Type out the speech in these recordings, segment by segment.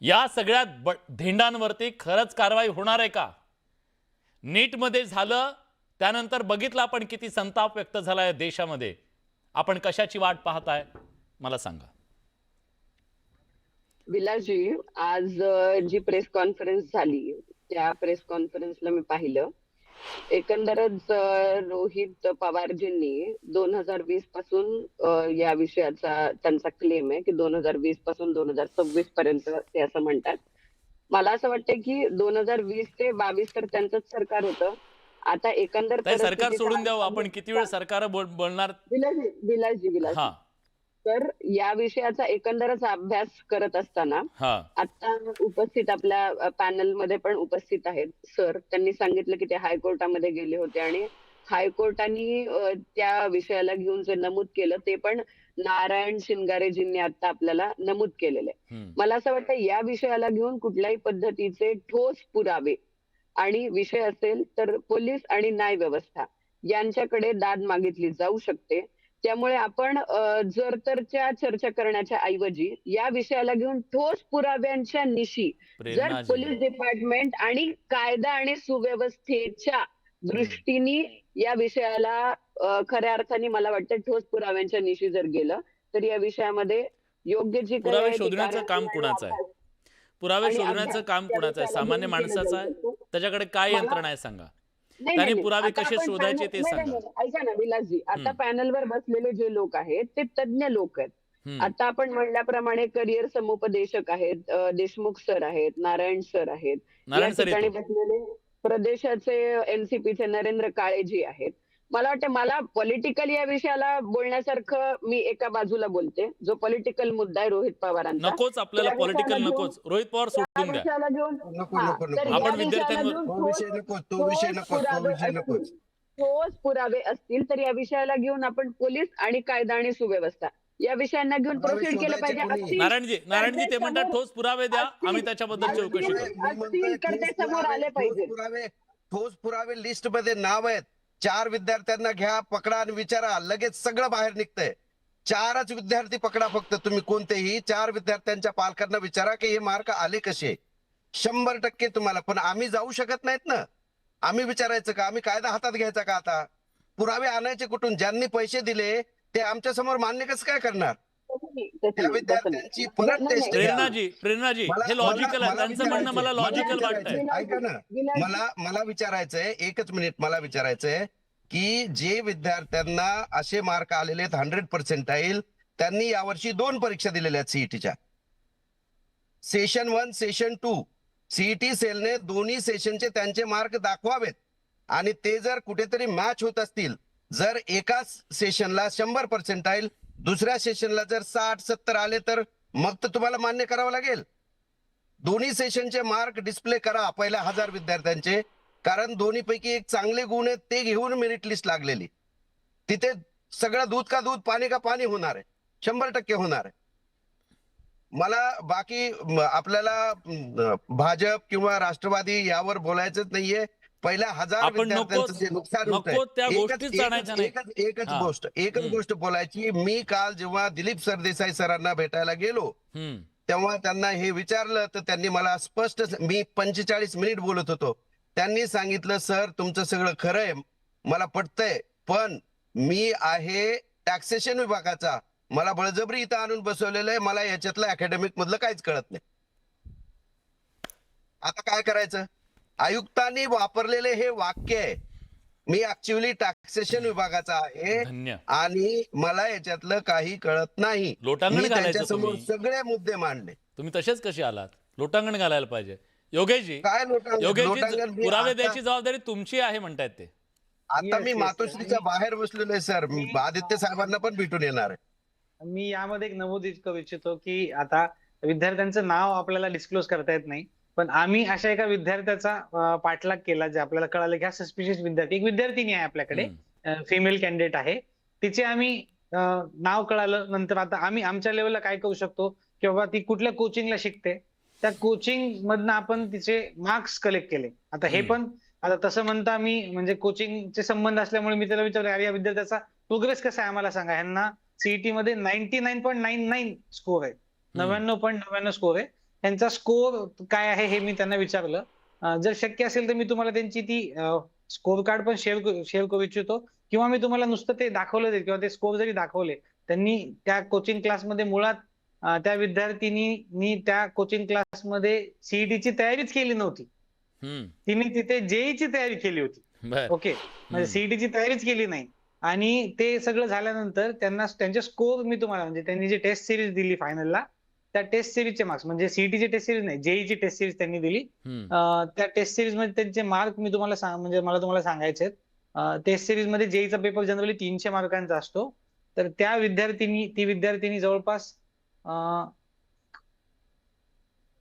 या सगळ्या धेंडांवरती खरंच कारवाई होणार आहे का? नीटमध्ये झालं त्यानंतर बघितलं आपण किती संताप व्यक्त झालाय देशामध्ये. आपण कशाची वाट पाहताय मला सांगा. विलासजी, आज जी प्रेस कॉन्फरन्स झाली त्या प्रेस कॉन्फरन्सला मी पाहिलं. एकंदरच रोहित पवारजींनी 2020 पासून या विषयाचा त्यांचा क्लेम आहे की 2020 पासून 2026 पर्यंत ते असं म्हणतात. मला असं वाटतं की 2020 ते 22 तर त्यांचंच सरकार होतं. आता एकंदर ते सरकार परिस्थितीचा सोडून द्यावं आपण, किती वेळ सरकार बोलणार. विलासजी, हां तर या विषयाचा एकंदरच अभ्यास करत असताना हां आता उपस्थित आपल्या पॅनलमध्ये पण उपस्थित आहेत सर. त्यांनी सांगितलं की ते हायकोर्टामध्ये गेले होते आणि हायकोर्टाने त्या विषयाला घेऊन जे नमूद केलं ते पण नारायण शिंगारेजींनी आता आपल्याला नमूद केलेलं आहे. मला असं वाटतं या विषयाला घेऊन कुठल्याही पद्धतीचे ठोस पुरावे आणि विषय असेल तर पोलीस आणि न्याय व्यवस्था यांच्याकडे दाद मागितली जाऊ शकते. त्यामुळे आपण जर तरच्या चर्चा करण्याच्या ऐवजी या विषयाला घेऊन ठोस पुराव्यांच्या निशी जर प्रेरणाजी. पोलीस डिपार्टमेंट आणि कायदा आणि सुव्यवस्थेच्या दृष्टीने या विषयाला खऱ्या अर्थाने मला वाटतं ठोस पुराव्यांच्या निशी जर गेलं तर या विषयामध्ये योग्य जी काही पुरावे आहे ती शोधण्याचं काम कार्यवाही आणि कुणाचं आहे? अभ्यास पुरावे आणि शोधण्याचं अभ्यास काम या कुणाचं आहे? विषयाला सामान्य घेऊन केला जाऊ माणसाचं आहे? शकतो. त्याच्याकडे काय मला यंत्रणा आहे सांगा. नाही नाही त्याने नाही पुरावे आता कसे आपण शोधायचे ते नाही नाही सांगा. नाही. ऐका ना विलासजी, आता पॅनलवर बसलेले जे लोक आहेत ते तज्ञ लोक आहेत. हम्म. आता आपण म्हणल्याप्रमाणे करिअर समुपदेशक आहेत, देशमुख सर आहेत, नारायण सर आहेत. या नारायण सर ठिकाणी येतो. बसलेले प्रदेशाचे एनसीपीचे नरेंद्र काळेजी आहेत. मला वाटतं मला पॉलिटिकल या विषयाला बोलण्यासारखं मी एका बाजूला बोलते. जो पॉलिटिकल मुद्दा आहे रोहित पवारांचा नकोच आपल्याला त्या विषयाला पॉलिटिकल, घेऊन नकोच. रोहित पवार त्या सोडून द्या. विषयाला घेऊन नको हा नको तर नको या आपण नको विषयाला विद्यार्थ्यांवर घेऊन तो विषय नको तो विषय नको तो विषय नको. ठोस पुरावे असतील तर या विषयाला घेऊन आपण पोलीस आणि कायदा आणि सुव्यवस्था या विषयांना घेऊन पुरावे प्रोसीड केलं शोधायचे पाहिजे. कोणी? नारायणजी ते म्हणतात ठोस पुरावे द्या, आम्ही त्याच्याबद्दल चौकशी पुरावे करू. मी म्हणतोय तर ते समोर आले पाहिजे. ठोस पुरावे लिस्ट मध्ये नाव आहेत. 4 विद्यार्थ्यांना घ्या, पकडा आणि विचारा, लगेच सगळं बाहेर निघतंय. 4च विद्यार्थी पकडा फक्त, तुम्ही कोणतेही 4 विद्यार्थ्यांच्या पालकांना विचारा की हे मार्क आले कसे. 100% तुम्हाला. पण आम्ही जाऊ शकत नाहीत ना. आम्ही विचारायचं का? आम्ही कायदा हातात घ्यायचा का आता? पुरावे आणायचे कुठून? ज्यांनी पैसे दिले ते आमच्या समोर मान्य कसं काय करणार? त्या विद्यार्थ्यांची परत टेस्ट घ्या. प्रेरणाजी हे लॉजिकल आहे. त्यांचं म्हणणं मला लॉजिकल वाटतंय. ऐका ना, मला विचारायचंय, एकच मिनिट, मला विचारायचंय की जे विद्यार्थ्यांना असे मार्क आलेले आहेत 100% त्यांनी यावर्षी 2 परीक्षा दिलेल्या आहेत सीईटीच्या. Session 1, session 2. सीईटी सेलने दोन्ही सेशनचे त्यांचे मार्क दाखवावेत आणि ते जर कुठेतरी मॅच होत असतील, जर एका सेशनला 100% दुसऱ्या सेशनला जर 60-70 आले तर मग तर तुम्हाला मान्य करावं लागेल. दोन्ही सेशनचे मार्क डिस्प्ले करा पहिल्या 1000 विद्यार्थ्यांचे, कारण दोन्हीपैकी एक चांगले गुण आहेत ते घेऊन मेरिट लिस्ट लागलेली. तिथे सगळं दूध का दूध पाणी का पाणी होणार आहे. 100% होणार आहे. मला बाकी आपल्याला भाजप किंवा राष्ट्रवादी यावर बोलायचंच नाहीये. पहिल्या 1000 आपण विद्यार्थ्यांचं जे नुकसान होतंय, त्या गोष्टीच जाणायच्या नाही. एकच गोष्ट बोलायची. मी काल जेव्हा दिलीप सरदेसाई सरांना भेटायला गेलो तेव्हा त्यांना हे विचारलं तर त्यांनी मला स्पष्ट, मी 45 मिनिट बोलत होतो, त्यांनी सांगितलं सर तुमचं सगळं खरंय, मला पटतंय, पण मी आहे टॅक्सेशन विभागाचा, मला बळजबरी इथं आणून बसवलेलं आहे, मला याच्यातलं अकॅडमिक मधलं काहीच कळत नाही. आता काय करायचं? आयुक्तांनी वापरलेले हे वाक्य आहे, मी ऍक्च्युअली टॅक्सेशन विभागाचा आहे आणि मला याच्यातलं काही कळत नाही. लोटांगण घालायचं समोर तुम्ही. सगळे मुद्दे मांडले. तुम्ही तसेच कसे आलात? लोटांगण घालायला पाहिजे. योगेशजी, काय लोटांगण? पुरावे द्यायची जबाबदारी तुमची आहे म्हणतायत ते. आता मी मातोश्रीच्या बाहेर बसलेलो आहे सर, आदित्य साहेबांना पण भेटून येणार आहे. मी यामध्ये एक नमूद करू इच्छितो की आता विद्यार्थ्यांचं नाव आपल्याला डिस्क्लोज करता येत नाही, पण आम्ही अशा एका विद्यार्थ्याचा पाठलाग केला जे आपल्याला कळालं की हा सस्पिशियस विद्यार्थी, एक विद्यार्थिनी आहे आपल्याकडे, फिमेल कॅन्डिडेट आहे. तिचे आम्ही नाव कळालं नंतर आता आम्ही आमच्या लेवलला काय करू शकतो की बाबा ती कुठल्या कोचिंगला शिकते, त्या कोचिंग मधनं आपण तिचे मार्क्स कलेक्ट केले. आता हे पण आता तसं म्हणता मी म्हणजे कोचिंगचे संबंध असल्यामुळे मी त्याला विचारलं अरे या विद्यार्थ्याचा प्रोग्रेस कसा आहे आम्हाला सांगा. ह्यांना सीईटी मध्ये 99.99 स्कोर आहे, 99.99 स्कोर आहे. त्यांचा स्कोर काय आहे हे मी त्यांना विचारलं. जर शक्य असेल तर मी तुम्हाला त्यांची ती स्कोर कार्ड पण शेअर करू इच्छितो, किंवा मी तुम्हाला नुसतं ते दाखवलं जाईल किंवा ते स्कोर जरी दाखवले. त्यांनी त्या कोचिंग क्लासमध्ये मुळात त्या विद्यार्थिनीनी त्या कोचिंग क्लासमध्ये सीईटीची तयारीच केली नव्हती. तिने तिथे जेईची तयारी केली होती. ओके, म्हणजे सीईटीची तयारीच केली नाही. आणि ते सगळं झाल्यानंतर त्यांना त्यांचे स्कोर मी तुम्हाला, म्हणजे त्यांनी जी टेस्ट सिरीज दिली फायनलला, त्या टेस्ट सिरीजचे मार्क्स, म्हणजे सीईटीची टेस्ट सिरीज नाही, जेईची टेस्ट सिरीज त्यांनी दिली. त्या टेस्ट सिरीज मध्ये त्यांचे मार्क मी तुम्हाला म्हणजे मला तुम्हाला सांगायचे आहेत. टेस्ट सिरीज मध्ये जेईचा पेपर जनरली 300 मार्कांचा असतो. तर ती विद्यार्थिनी जवळपास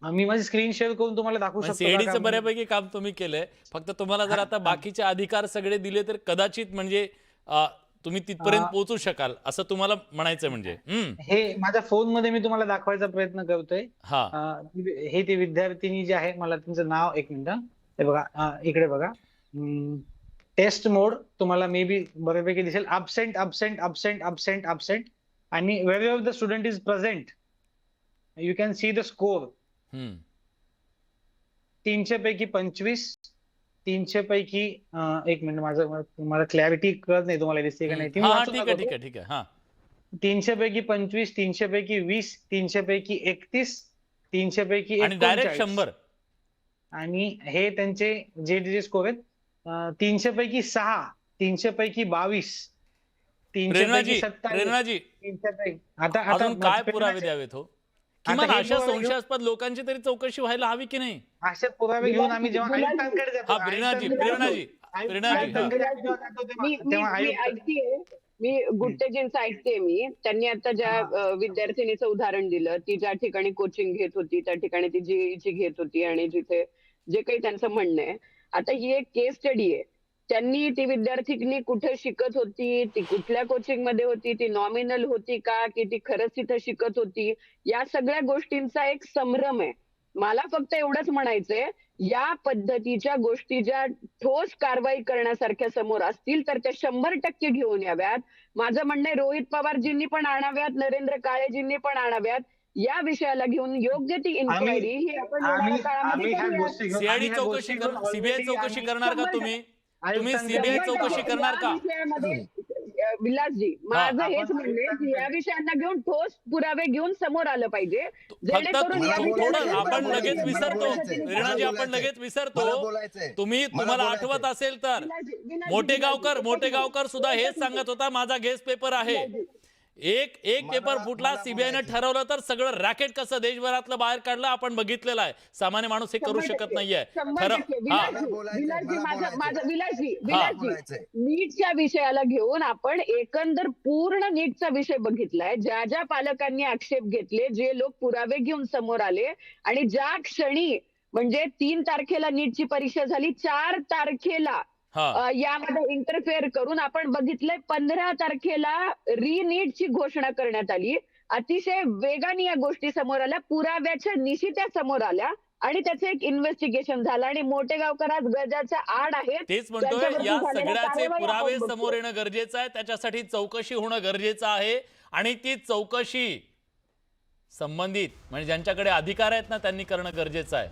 मी माझी स्क्रीन शेअर करून तुम्हाला दाखवू शकतो. सीईटीचं बऱ्यापैकी काम तुम्ही केलंय, फक्त तुम्हाला जर आता बाकीचे अधिकार सगळे दिले तर कदाचित म्हणजे तुम्ही तिथपर्यंत पोहोचू शकाल असं तुम्हाला म्हणायचं. म्हणजे हे माझ्या फोन मध्ये मी तुम्हाला दाखवायचा प्रयत्न करतोय. हे ती विद्यार्थिनी जी आहे, मला त्यांचं नाव, एक मिनिट, हे बघा, इकडे बघा, टेस्ट मोड तुम्हाला मे बी बऱ्यापैकी दिसेल. Absent absent absent absent absent, आणि where the student is present you can see the score. 300 पैकी 25, 300 पैकी, एक मिनिट, मला क्लॅरिटी कळत नाही तुम्हाला दिसते का नाही. ठीक आहे. 300 पैकी 25, 300 पैकी 20, 300 पैकी 31, 300 पैकी आणि डायरेक्ट 100. आणि हे त्यांचे जे स्कोर आहेत, 300 पैकी 6, 300 पैकी 22, 300 पैकी 27, 300 पैकी. आता काय पुरावे द्यावेत हो? किमान अशा संशयास्पद लोकांची तरी चौकशी व्हायला हवी की नाही? अशा पुरावे घेऊन आम्ही जेव्हा आयुक्तांकडे जातो, मी गुट्टेजींचं ऐकतेय. मी त्यांनी आता ज्या विद्यार्थिनीचं उदाहरण दिलं, ती ज्या ठिकाणी कोचिंग घेत होती त्या ठिकाणी ती जेईची घेत होती, आणि जिथे जे काही त्यांचं म्हणणं आहे, आता ही एक केस स्टडी आहे. त्यांनी, ती विद्यार्थिनी कुठे शिकत होती, ती कुठल्या कोचिंग मध्ये होती, ती नॉमिनल होती का, की ती खरंच तिथे शिकत होती, या सगळ्या गोष्टींचा एक संभ्रम आहे. मला फक्त एवढंच म्हणायचंय, या पद्धतीच्या गोष्टी ज्या ठोस कारवाई करण्यासारख्या समोर असतील तर त्या 100% घेऊन याव्यात. माझं म्हणणं आहे, रोहित पवारजींनी पण आणाव्यात, नरेंद्र काळेजींनी पण आणाव्यात. या विषयाला घेऊन योग्य ती इन्क्वायरी ही आपण येणाऱ्या काळामध्ये सीबीआय चौकशी करणार का तुम्ही? सीबीआय चौकशी करणार का? विलासजी, माझं हेच म्हणणं आहे की या विषयांना घेऊन ठोस पुरावे घेऊन समोर आलं पाहिजे. आपण लगेच विसरतो रेणाजी, आपण लगेच विसरतो. तुम्हाला आठवत असेल तर मोठेगावकर सुद्धा हेच सांगत होता, माझा गेस्ट पेपर आहे. एक पेपर फुटला, सीबीआयने ठरवलं तर सगळं रॅकेट कसं देशभरातलं बाहेर काढलं आपण बघितलेलं आहे. सामान्य माणूस हे करू शकत नाहीये. विलासजी, नीटच्या विषयाला घेऊन आपण एकंदर पूर्ण नीटचा विषय बघितलाय. ज्या ज्या पालकांनी आक्षेप घेतले, जे लोक पुरावे घेऊन समोर आले, आणि ज्या क्षणी म्हणजे 3 तारखेला नीटची परीक्षा झाली, 4 तारखेला यामध्ये इंटरफेअर करून आपण बघितलंय 15 तारखेला रीनीटची घोषणा करण्यात आली. अतिशय वेगाने या गोष्टी समोर आल्या, पुराव्याच्या निशी त्या समोर आल्या, आणि त्याचं एक इन्व्हेस्टिगेशन झालं. आणि मोठेगावकर आज गजाच्या आड आहेत. तेच म्हणतोय, या सगळ्याचे पुरावे समोर येणं गरजेचं आहे. त्याच्यासाठी चौकशी होणं गरजेचं आहे, आणि ती चौकशी संबंधित म्हणजे ज्यांच्याकडे अधिकार आहेत ना, त्यांनी करणं गरजेचं आहे.